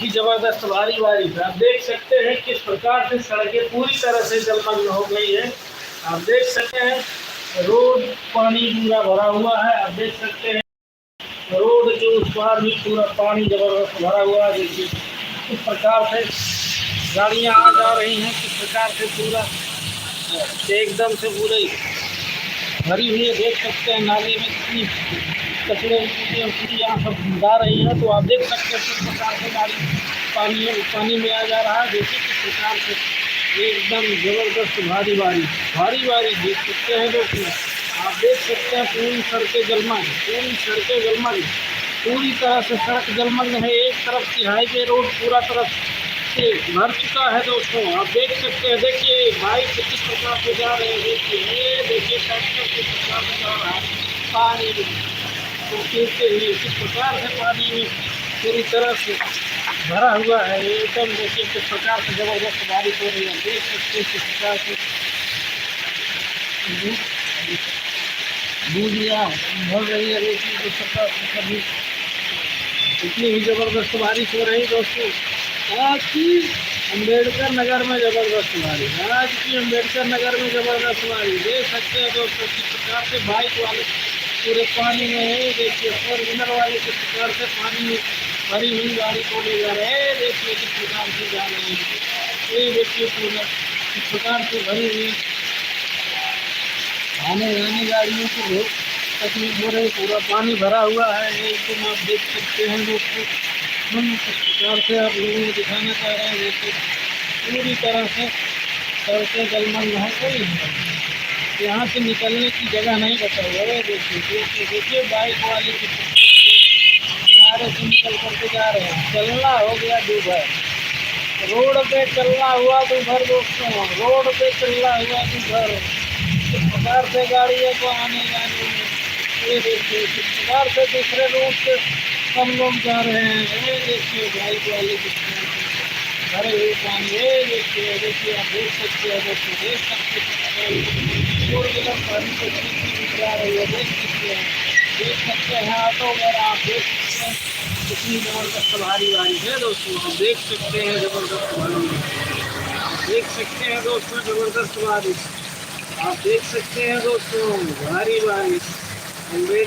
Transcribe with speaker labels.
Speaker 1: की जबरदस्त भारी बारिश। आप देख सकते हैं किस प्रकार से सड़कें पूरी तरह से जलमग्न हो गई है। आप देख सकते हैं रोड पानी पूरा भरा हुआ है। आप देख सकते हैं रोड के उस पार भी पूरा पानी जबरदस्त भरा हुआ है। देखिए किस प्रकार से गाड़ियां आ जा रही हैं, किस प्रकार से पूरा एकदम से पूरी भरी हुई है। देख सकते हैं नाली में कितनी कचरे यहाँ सब जा रही है। तो आप देख सकते हैं किस प्रकार से गाड़ी पानी में आ जा रहा है। देखिए किस प्रकार से एकदम जबरदस्त भारी बारिश देख सकते हैं दोस्तों। आप देख सकते हैं पूरी सड़कें जलमग्न पूरी तरह से सड़क जलमग्न है। एक तरफ की हाईवे रोड पूरा तरफ से भर चुका है दोस्तों। आप देख सकते हैं, देखिए बाइक किस प्रकार से जा रहे हैं। देखिए ट्रैक्टर किस प्रकार से जा रहा है पानी को खींचते हुए। किस प्रकार से पानी में पूरी तरह से भरा हुआ है एकदम। देखिए किस प्रकार से जबरदस्त बारिश हो रही है। देख सकते हैं किस प्रकार से बूंदियाँ भर रही है। देखिए किस प्रकार से कभी इतनी भी जबरदस्त बारिश हो रही दोस्तों। आज की अम्बेडकर नगर में जबरदस्त बारिश देख सकते हैं दोस्तों। किस प्रकार से बाइक वाले पूरे पानी में है। देखिए फोर व्हीलर वाले किस प्रकार से पानी में भरी हुई गाड़ी को ले जा रहे हैं। देखिए किस प्रकार से जा रहे हैं। ये देखिए पूरा किस प्रकार से भरी हुई आने जाने गाड़ियों को बहुत तकलीफ हो रही। पूरा पानी भरा हुआ है एकदम। आप देख सकते हैं दोस्तों, हम किस प्रकार से आप लोगों को दिखाना चाह रहे हैं। देखिए पूरी तरह से सड़कें जलमग्न हो गई है। यहाँ से निकलने की जगह नहीं बचा हुआ है। देखिए बाइक वाले किनारे से निकल करके जा रहे हैं। चलना हो गया दूभर, रोड पे चलना हुआ दूभर दोस्तों, रोड पे चलना हुआ दूभर। किस प्रकार से गाड़ियों को आने जाने में ये देखिए किस प्रकार से दूसरे रोड से सब लोग जा रहे हैं। ये देखिए बाइक वाले किस प्रकार से भरे हुए पानी। ये देखिए आप देख सकते हैं दोस्तों, देख सकते हैं फोर व्हीलर पानी को जा रही है। देख सकते हैं ऑटो वगैरह। आप देख सकते हैं कितनी जबरदस्त भारी बारिश है दोस्तों। आप देख सकते हैं जबरदस्त बारिश, देख सकते हैं दोस्तों जबरदस्त बारिश। आप देख सकते हैं दोस्तों भारी बारिश।